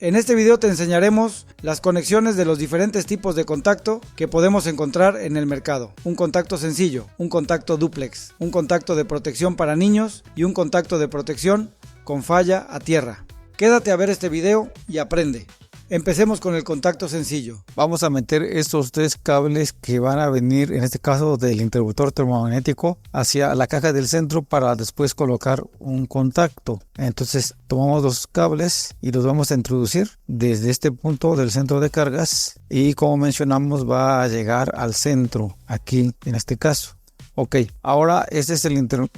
En este video te enseñaremos las conexiones de los diferentes tipos de contacto que podemos encontrar en el mercado. Un contacto sencillo, un contacto dúplex, un contacto de protección para niños y un contacto de protección con falla a tierra. Quédate a ver este video y aprende. Empecemos con el contacto sencillo. Vamos a meter estos tres cables que van a venir, en este caso del interruptor termomagnético, hacia la caja del centro para después colocar un contacto. Entonces tomamos los cables y los vamos a introducir desde este punto del centro de cargas y, como mencionamos, va a llegar al centro, aquí en este caso. Ok, ahora esta es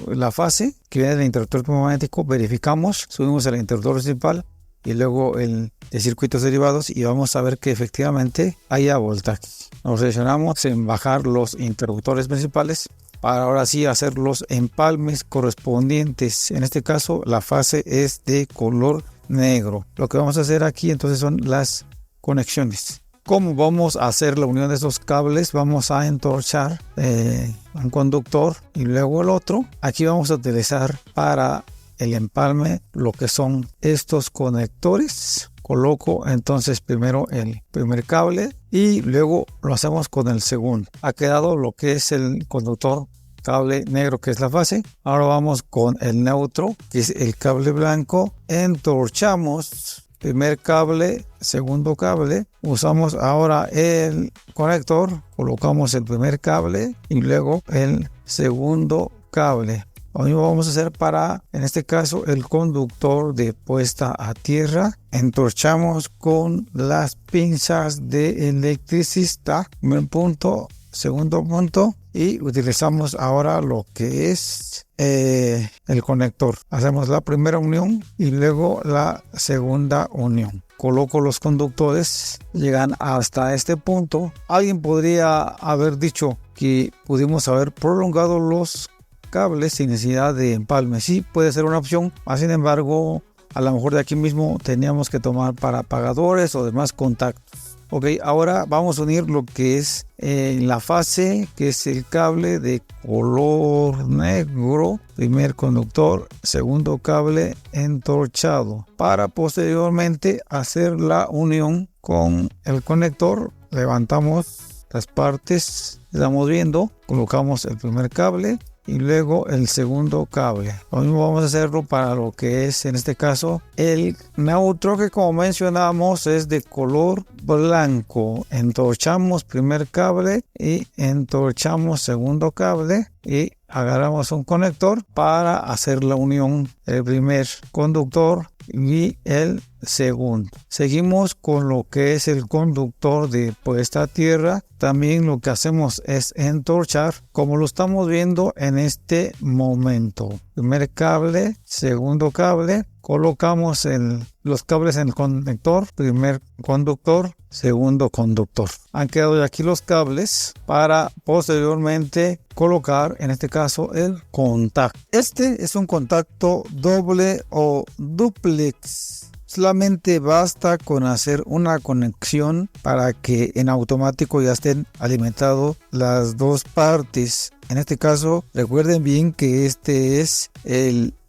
la fase que viene del interruptor termomagnético. Verificamos, subimos al interruptor principal y luego el de circuitos derivados y vamos a ver que efectivamente haya voltaje. Nos seleccionamos en bajar los interruptores principales para ahora sí hacer los empalmes correspondientes. En este caso la fase es de color negro. Lo que vamos a hacer aquí entonces son las conexiones. ¿Cómo vamos a hacer la unión de esos cables? Vamos a entorchar un conductor y luego el otro. Aquí vamos a utilizar para el empalme lo que son estos conectores. Coloco entonces primero el primer cable y luego lo hacemos con el segundo. Ha quedado lo que es el conductor cable negro, que es la fase. Ahora vamos con el neutro, que es el cable blanco. Entorchamos primer cable, segundo cable. Usamos ahora el conector, colocamos el primer cable y luego el segundo cable. Lo mismo vamos a hacer para, en este caso, el conductor de puesta a tierra. Entorchamos con las pinzas de electricista, primer punto, segundo punto, y utilizamos ahora lo que es el conector. Hacemos la primera unión y luego la segunda unión. Coloco los conductores, llegan hasta este punto. Alguien podría haber dicho que pudimos haber prolongado los cables sin necesidad de empalme. Sí, puede ser una opción, sin embargo, a lo mejor de aquí mismo teníamos que tomar para apagadores o demás contactos. Ok, ahora vamos a unir lo que es la fase, que es el cable de color negro, primer conductor, segundo cable entorchado, para posteriormente hacer la unión con el conector. Levantamos las partes, estamos viendo, colocamos el primer cable y luego el segundo cable. Lo mismo vamos a hacerlo para lo que es, en este caso, el neutro, que como mencionamos es de color blanco. Entorchamos primer cable y entorchamos segundo cable y agarramos un conector para hacer la unión del primer conductor y el segundo. Seguimos con lo que es el conductor de puesta a tierra. También lo que hacemos es entorchar, como lo estamos viendo en este momento. Primer cable, segundo cable, colocamos los cables en el conector, primer conductor, segundo conductor. Han quedado aquí los cables para posteriormente colocar, en este caso, el contacto. Este es un contacto doble o dúplex. Solamente basta con hacer una conexión para que en automático ya estén alimentados las dos partes. En este caso, recuerden bien que este es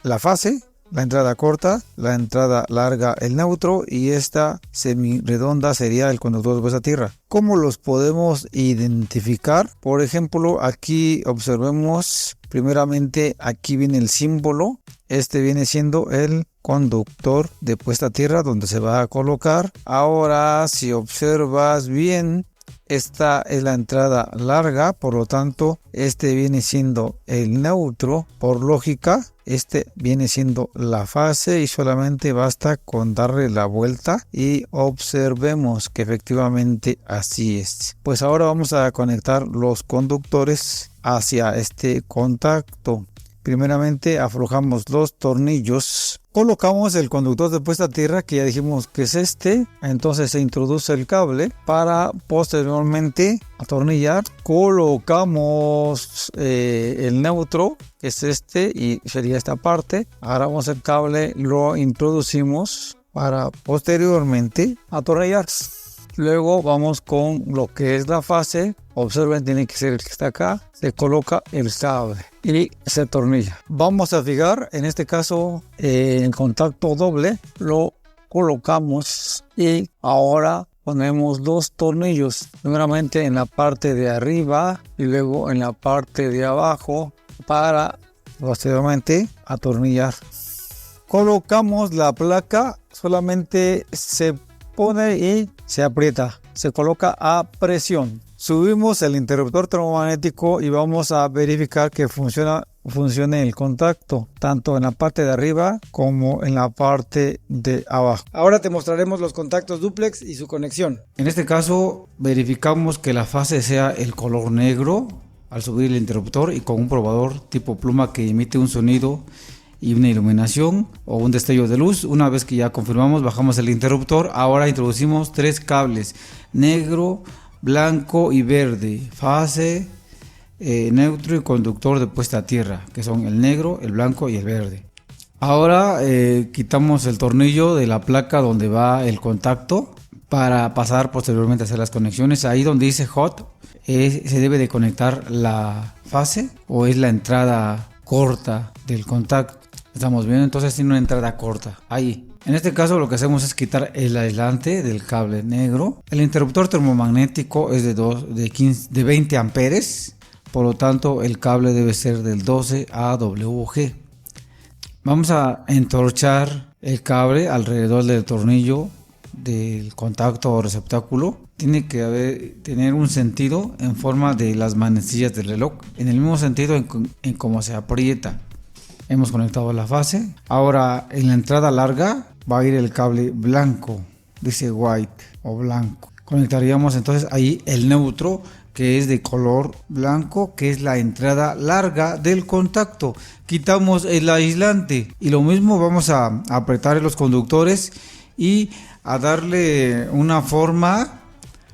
la fase, la entrada corta, la entrada larga, el neutro, y esta semi-redonda sería el conductor de puesta a tierra. ¿Cómo los podemos identificar? Por ejemplo, aquí observemos, primeramente aquí viene el símbolo. Este viene siendo el conductor de puesta a tierra donde se va a colocar. Ahora, si observas bien, esta es la entrada larga, por lo tanto, este viene siendo el neutro. Por lógica, este viene siendo la fase y solamente basta con darle la vuelta y observemos que efectivamente así es. Pues ahora vamos a conectar los conductores hacia este contacto. Primeramente aflojamos los tornillos, colocamos el conductor de puesta a tierra, que ya dijimos que es este. Entonces se introduce el cable para posteriormente atornillar. Colocamos el neutro, que es este, y sería esta parte. Agarramos el cable, lo introducimos para posteriormente atornillar. Luego vamos con lo que es la fase. Observen, tiene que ser el que está acá. Se coloca el cable y se atornilla. Vamos a fijar, en este caso, en contacto doble, lo colocamos y ahora ponemos 2 tornillos, primeramente en la parte de arriba y luego en la parte de abajo para posteriormente atornillar. Colocamos la placa, solamente se pone y se aprieta, se coloca a presión. Subimos el interruptor termomagnético y vamos a verificar que funcione el contacto, tanto en la parte de arriba como en la parte de abajo. Ahora te mostraremos los contactos dúplex y su conexión. En este caso verificamos que la fase sea el color negro al subir el interruptor y con un probador tipo pluma que emite un sonido y una iluminación o un destello de luz. Una vez que ya confirmamos, bajamos el interruptor. Ahora introducimos 3 cables, negro, blanco y verde, fase, neutro y conductor de puesta a tierra, que son el negro, el blanco y el verde. Ahora quitamos el tornillo de la placa donde va el contacto para pasar posteriormente a hacer las conexiones. Ahí donde dice hot se debe de conectar la fase o es la entrada corta del contacto. Estamos viendo, entonces tiene una entrada corta ahí. En este caso lo que hacemos es quitar el aislante del cable negro. El interruptor termomagnético es de 20 amperes, por lo tanto el cable debe ser del 12 AWG. Vamos a entorchar el cable alrededor del tornillo del contacto o receptáculo. Tiene que tener un sentido en forma de las manecillas del reloj, en el mismo sentido en cómo se aprieta. Hemos conectado la fase. Ahora en la entrada larga va a ir el cable blanco, dice white o blanco. Conectaríamos entonces ahí el neutro, que es de color blanco, que es la entrada larga del contacto. Quitamos el aislante y lo mismo vamos a apretar los conductores y a darle una forma,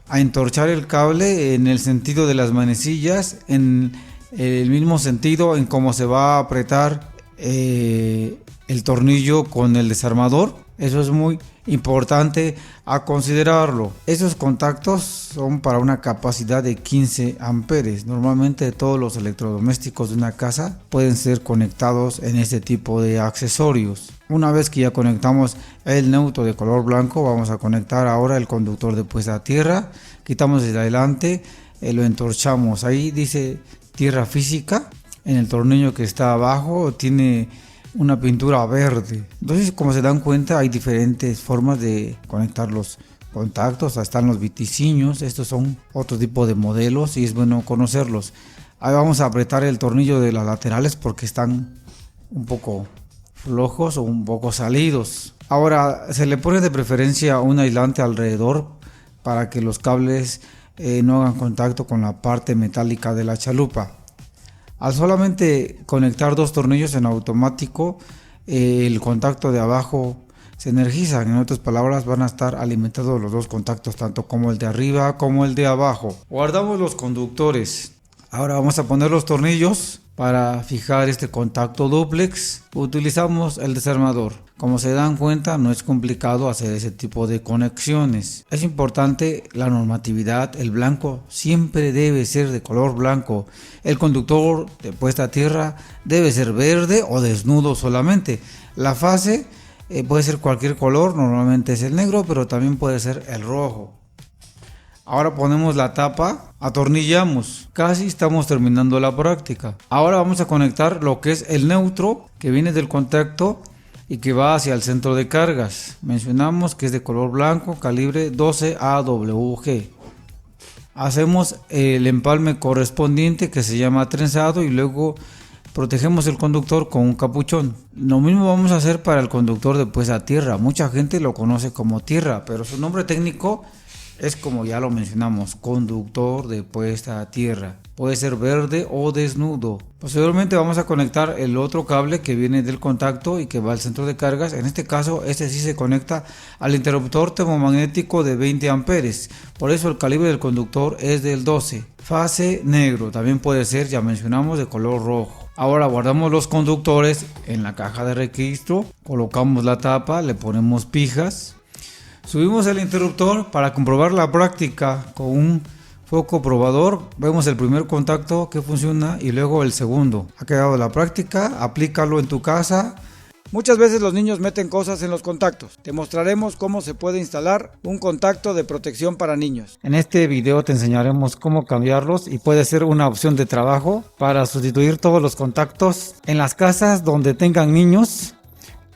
a entorchar el cable en el sentido de las manecillas, en el mismo sentido en cómo se va a apretar el tornillo con el desarmador. Eso es muy importante a considerarlo. Esos contactos son para una capacidad de 15 amperes. Normalmente todos los electrodomésticos de una casa pueden ser conectados en este tipo de accesorios. Una vez que ya conectamos el neutro de color blanco, vamos a conectar ahora el conductor de puesta a tierra. Quitamos el adelante, lo entorchamos. Ahí dice tierra física. En el tornillo que está abajo tiene una pintura verde. Entonces, como se dan cuenta, hay diferentes formas de conectar los contactos. Están los viticiños, estos son otro tipo de modelos y es bueno conocerlos. Ahí vamos a apretar el tornillo de las laterales porque están un poco flojos o un poco salidos. Ahora se le pone de preferencia un aislante alrededor para que los cables no hagan contacto con la parte metálica de la chalupa. Al solamente conectar 2 tornillos en automático, el contacto de abajo se energiza. En otras palabras, van a estar alimentados los 2 contactos, tanto como el de arriba como el de abajo. Guardamos los conductores. Ahora vamos a poner los tornillos para fijar este contacto dúplex. Utilizamos el desarmador. Como se dan cuenta, no es complicado hacer ese tipo de conexiones. Es importante la normatividad. El blanco siempre debe ser de color blanco. El conductor de puesta a tierra debe ser verde o desnudo solamente. La fase puede ser cualquier color, normalmente es el negro, pero también puede ser el rojo. Ahora ponemos la tapa, atornillamos, casi estamos terminando la práctica. Ahora vamos a conectar lo que es el neutro que viene del contacto y que va hacia el centro de cargas. Mencionamos que es de color blanco, calibre 12 AWG. Hacemos el empalme correspondiente que se llama trenzado y luego protegemos el conductor con un capuchón. Lo mismo vamos a hacer para el conductor de puesta a tierra. Mucha gente lo conoce como tierra, pero su nombre técnico es, como ya lo mencionamos, conductor de puesta a tierra. Puede ser verde o desnudo. Posteriormente vamos a conectar el otro cable que viene del contacto y que va al centro de cargas. En este caso, este sí se conecta al interruptor termomagnético de 20 amperes. Por eso el calibre del conductor es del 12. Fase negro, también puede ser, ya mencionamos, de color rojo. Ahora guardamos los conductores en la caja de registro. Colocamos la tapa, le ponemos pijas. Subimos el interruptor para comprobar la práctica con un foco probador. Vemos el primer contacto que funciona y luego el segundo. Ha quedado la práctica, aplícalo en tu casa Muchas veces los niños meten cosas en los contactos. Te mostraremos cómo se puede instalar un contacto de protección para niños. En este video te enseñaremos cómo cambiarlos y puede ser una opción de trabajo para sustituir todos los contactos en las casas donde tengan niños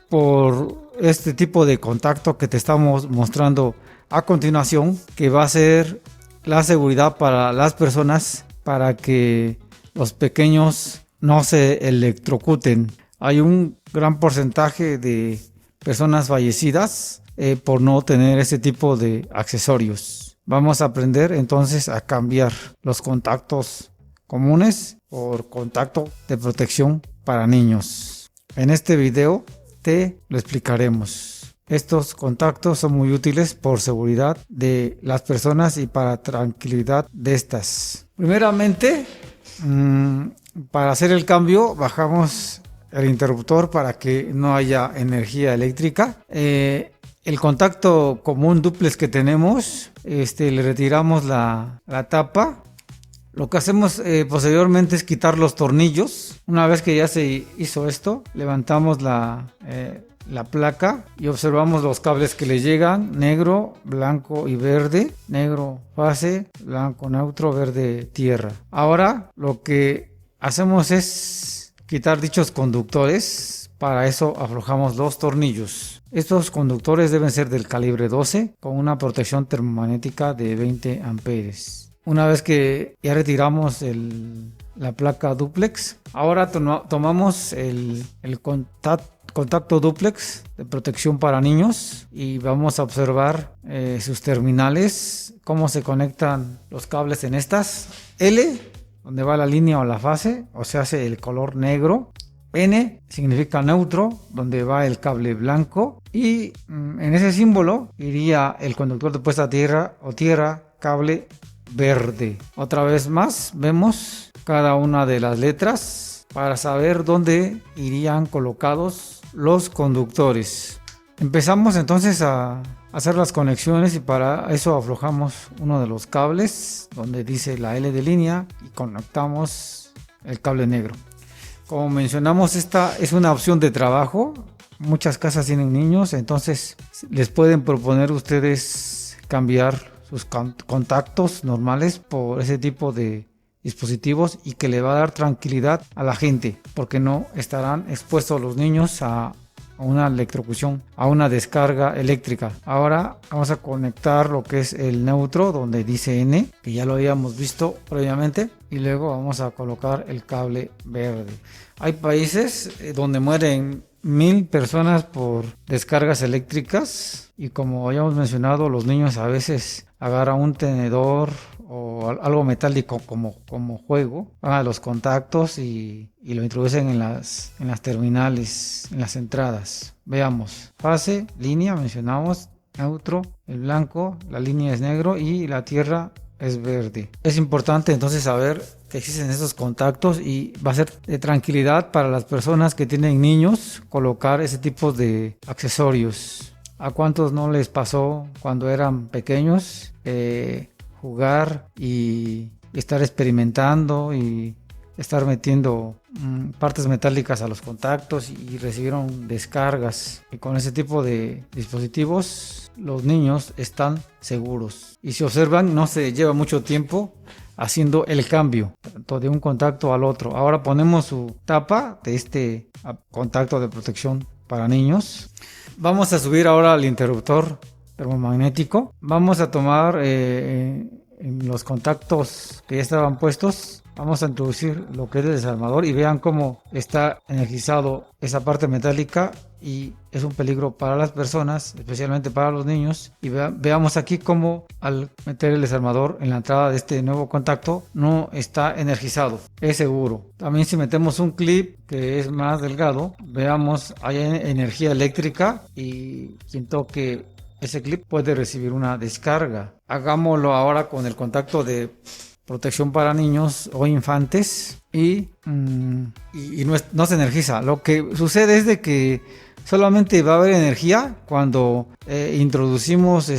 por este tipo de contacto que te estamos mostrando a continuación, que va a ser la seguridad para las personas para que los pequeños no se electrocuten. Hay un gran porcentaje de personas fallecidas por no tener ese tipo de accesorios. Vamos a aprender entonces a cambiar los contactos comunes por contacto de protección para niños. En este video te lo explicaremos. Estos contactos son muy útiles por seguridad de las personas y para tranquilidad de estas. Primeramente, para hacer el cambio, bajamos el interruptor para que no haya energía eléctrica. El contacto común dúplex que tenemos, le retiramos la tapa. Lo que hacemos posteriormente es quitar los tornillos. Una vez que ya se hizo esto, levantamos la placa y observamos los cables que le llegan: negro, blanco y verde. Negro fase, blanco neutro, verde tierra. Ahora lo que hacemos es quitar dichos conductores. Para eso aflojamos los tornillos. Estos conductores deben ser del calibre 12 con una protección termomagnética de 20 amperes. Una vez que ya retiramos la placa dúplex, ahora tomamos el contacto dúplex de protección para niños y vamos a observar sus terminales, cómo se conectan los cables en estas. L, donde va la línea o la fase, o se hace el color negro. N significa neutro, donde va el cable blanco, y en ese símbolo iría el conductor de puesta a tierra o tierra, cable verde. Otra vez más vemos cada una de las letras para saber dónde irían colocados los conductores. Empezamos entonces a hacer las conexiones y para eso aflojamos uno de los cables donde dice la L de línea y conectamos el cable negro. Como mencionamos, esta es una opción de trabajo. Muchas casas tienen niños, entonces les pueden proponer ustedes cambiar sus contactos normales por ese tipo de dispositivos y que le va a dar tranquilidad a la gente, porque no estarán expuestos los niños a una electrocución, a una descarga eléctrica. Ahora vamos a conectar lo que es el neutro, donde dice N, que ya lo habíamos visto previamente, y luego vamos a colocar el cable verde. Hay países donde mueren 1000 personas por descargas eléctricas, y como habíamos mencionado, los niños a veces agarran un tenedor o algo metálico como juego, van a los contactos y lo introducen en las terminales, en las entradas. Veamos: fase, línea, mencionamos, neutro, el blanco, la línea es negro y la tierra es verde. Es importante entonces saber que existen estos contactos y va a ser de tranquilidad para las personas que tienen niños colocar ese tipo de accesorios. ¿A cuántos no les pasó cuando eran pequeños jugar y estar experimentando y estar metiendo partes metálicas a los contactos y recibieron descargas? Y con ese tipo de dispositivos los niños están seguros. Y si observan, no se lleva mucho tiempo haciendo el cambio tanto de un contacto al otro. Ahora ponemos su tapa de este contacto de protección para niños. Vamos a subir ahora al interruptor termomagnético. Vamos a tomar en los contactos que ya estaban puestos, vamos a introducir lo que es el desarmador y vean cómo está energizado esa parte metálica y es un peligro para las personas, especialmente para los niños. Y veamos aquí cómo al meter el desarmador en la entrada de este nuevo contacto no está energizado, es seguro. También si metemos un clip que es más delgado, veamos, hay energía eléctrica y quien toque ese clip puede recibir una descarga. Hagámoslo ahora con el contacto de protección para niños o infantes y no se energiza. Lo que sucede es de que solamente va a haber energía cuando introducimos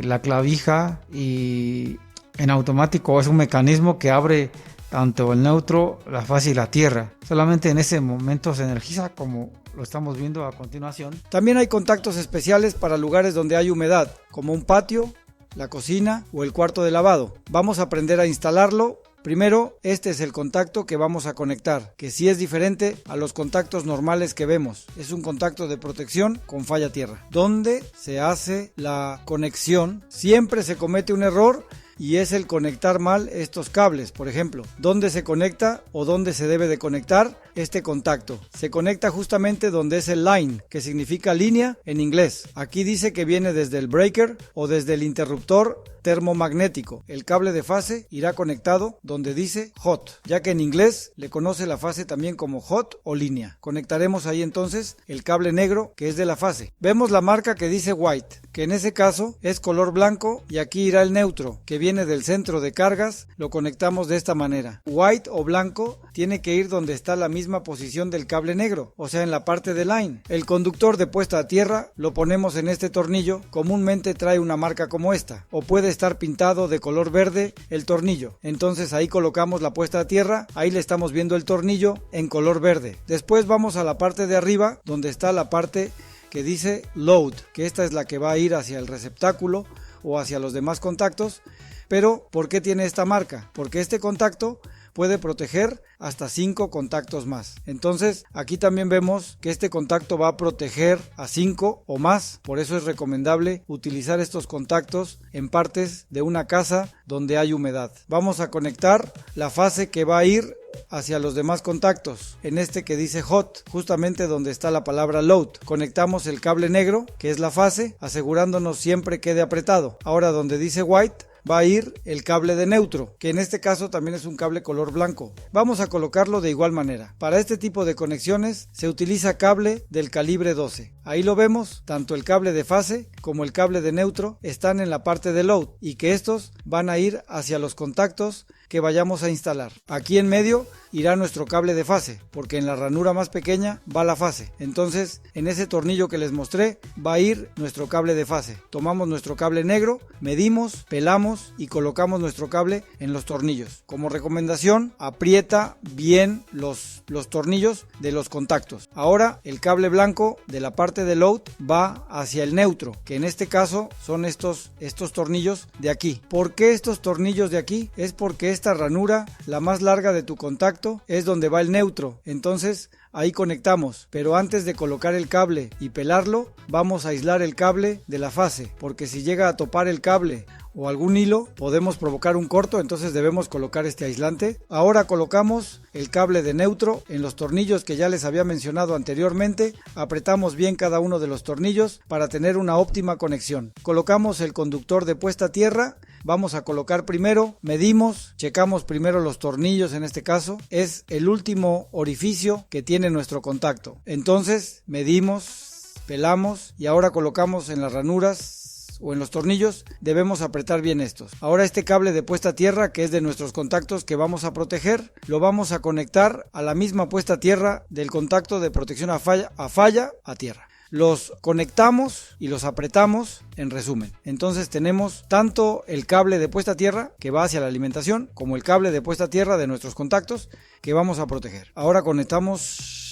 la clavija, y en automático es un mecanismo que abre tanto el neutro, la fase y la tierra. Solamente en ese momento se energiza como lo estamos viendo a continuación. También hay contactos especiales para lugares donde hay humedad, como un patio, la cocina o el cuarto de lavado. Vamos a aprender a instalarlo. Primero, este es el contacto que vamos a conectar, que sí es diferente a los contactos normales que vemos. Es un contacto de protección con falla tierra. Donde se hace la conexión, siempre se comete un error y es el conectar mal estos cables. Por ejemplo, ¿dónde se conecta o dónde se debe de conectar este contacto? Se conecta justamente donde es el line, que significa línea en inglés. Aquí dice que viene desde el breaker o desde el interruptor termomagnético. El cable de fase irá conectado donde dice hot, ya que en inglés le conoce la fase también como hot o línea. Conectaremos ahí entonces el cable negro, que es de la fase. Vemos la marca que dice white, que en ese caso es color blanco, y aquí irá el neutro, que viene del centro de cargas. Lo conectamos de esta manera. White o blanco tiene que ir donde está la misma posición del cable negro, o sea, en la parte de line. El conductor de puesta a tierra lo ponemos en este tornillo. Comúnmente trae una marca como esta, o puede estar pintado de color verde el tornillo. Entonces ahí colocamos la puesta a tierra. Ahí le estamos viendo el tornillo en color verde. Después vamos a la parte de arriba, donde está la parte que dice load, que esta es la que va a ir hacia el receptáculo o hacia los demás contactos. Pero ¿por qué tiene esta marca? Porque este contacto puede proteger hasta 5 contactos más. Entonces aquí también vemos que este contacto va a proteger a 5 o más. Por eso es recomendable utilizar estos contactos en partes de una casa donde hay humedad. Vamos a conectar la fase que va a ir hacia los demás contactos. En este que dice hot, justamente donde está la palabra load, conectamos el cable negro, que es la fase, asegurándonos siempre quede apretado. Ahora donde dice white, va a ir el cable de neutro, que en este caso también es un cable color blanco. Vamos a colocarlo de igual manera. Para este tipo de conexiones se utiliza cable del calibre 12. Ahí lo vemos, tanto el cable de fase como el cable de neutro están en la parte de load, y que estos van a ir hacia los contactos que vayamos a instalar. Aquí en medio irá nuestro cable de fase, porque en la ranura más pequeña va la fase. Entonces en ese tornillo que les mostré va a ir nuestro cable de fase. Tomamos nuestro cable negro, medimos, pelamos y colocamos nuestro cable en los tornillos. Como recomendación, aprieta bien los tornillos de los contactos. Ahora el cable blanco de la parte de load va hacia el neutro, que en este caso son estos tornillos de aquí. ¿Por qué estos tornillos de aquí? Es porque esta ranura, la más larga de tu contacto, es donde va el neutro. Entonces ahí conectamos, pero antes de colocar el cable y pelarlo, vamos a aislar el cable de la fase, porque si llega a topar el cable o algún hilo, podemos provocar un corto. Entonces debemos colocar este aislante. Ahora colocamos el cable de neutro en los tornillos que ya les había mencionado anteriormente. Apretamos bien cada uno de los tornillos para tener una óptima conexión. Colocamos el conductor de puesta a tierra. Vamos a colocar primero, medimos, checamos primero los tornillos. En este caso es el último orificio que tiene nuestro contacto. Entonces medimos, pelamos y ahora colocamos en las ranuras o en los tornillos. Debemos apretar bien estos. Ahora este cable de puesta a tierra, que es de nuestros contactos que vamos a proteger, lo vamos a conectar a la misma puesta a tierra del contacto de protección a falla a tierra. Los conectamos y los apretamos, en resumen. Entonces tenemos tanto el cable de puesta a tierra que va hacia la alimentación, como el cable de puesta a tierra de nuestros contactos que vamos a proteger. Ahora conectamos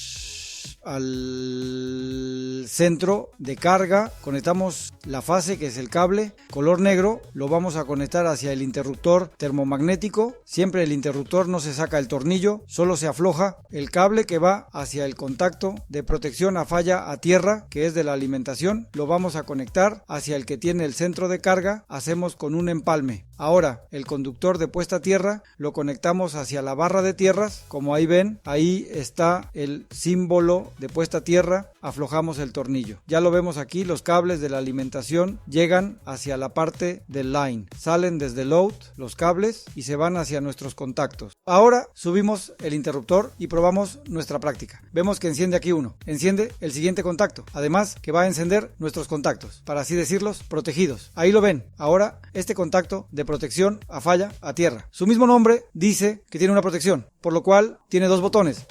al centro de carga, conectamos la fase, que es el cable color negro, lo vamos a conectar hacia el interruptor termomagnético. Siempre el interruptor no se saca el tornillo, solo se afloja. El cable que va hacia el contacto de protección a falla a tierra, que es de la alimentación, lo vamos a conectar hacia el que tiene el centro de carga. Hacemos con un empalme. Ahora el conductor de puesta a tierra lo conectamos hacia la barra de tierras. Como ahí ven, ahí está el símbolo de puesta a tierra. Aflojamos el tornillo. Ya lo vemos aquí, los cables de la alimentación llegan hacia la parte del line. Salen desde load los cables y se van hacia nuestros contactos. Ahora subimos el interruptor y probamos nuestra práctica. Vemos que enciende aquí uno. Enciende el siguiente contacto. Además que va a encender nuestros contactos, para así decirlos, protegidos. Ahí lo ven. Ahora este contacto de protección a falla a tierra. Su mismo nombre dice que tiene una protección, por lo cual tiene dos botones.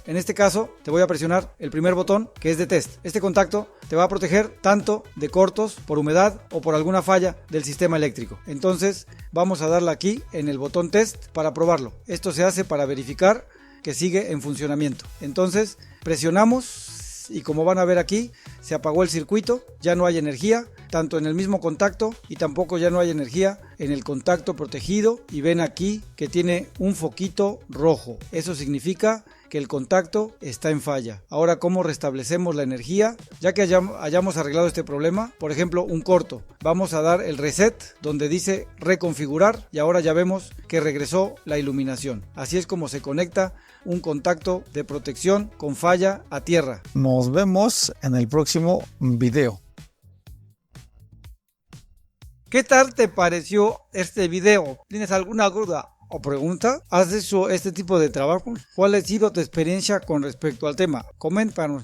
En este caso te voy a presionar el primer botón, que es de test. Este contacto te va a proteger tanto de cortos por humedad o por alguna falla del sistema eléctrico. Entonces vamos a darle aquí en el botón test para probarlo. Esto se hace para verificar que sigue en funcionamiento. Entonces presionamos y como van a ver aquí, se apagó el circuito, ya no hay energía, tanto en el mismo contacto y tampoco ya no hay energía en el contacto protegido, y ven aquí que tiene un foquito rojo. Eso significa que el contacto está en falla. Ahora, ¿cómo restablecemos la energía? Ya que hayamos arreglado este problema, por ejemplo, un corto, vamos a dar el reset donde dice reconfigurar y ahora ya vemos que regresó la iluminación. Así es como se conecta un contacto de protección con falla a tierra. Nos vemos en el próximo video. ¿Qué tal te pareció este video? ¿Tienes alguna duda o pregunta? ¿Has hecho este tipo de trabajo? ¿Cuál ha sido tu experiencia con respecto al tema? Coméntanos.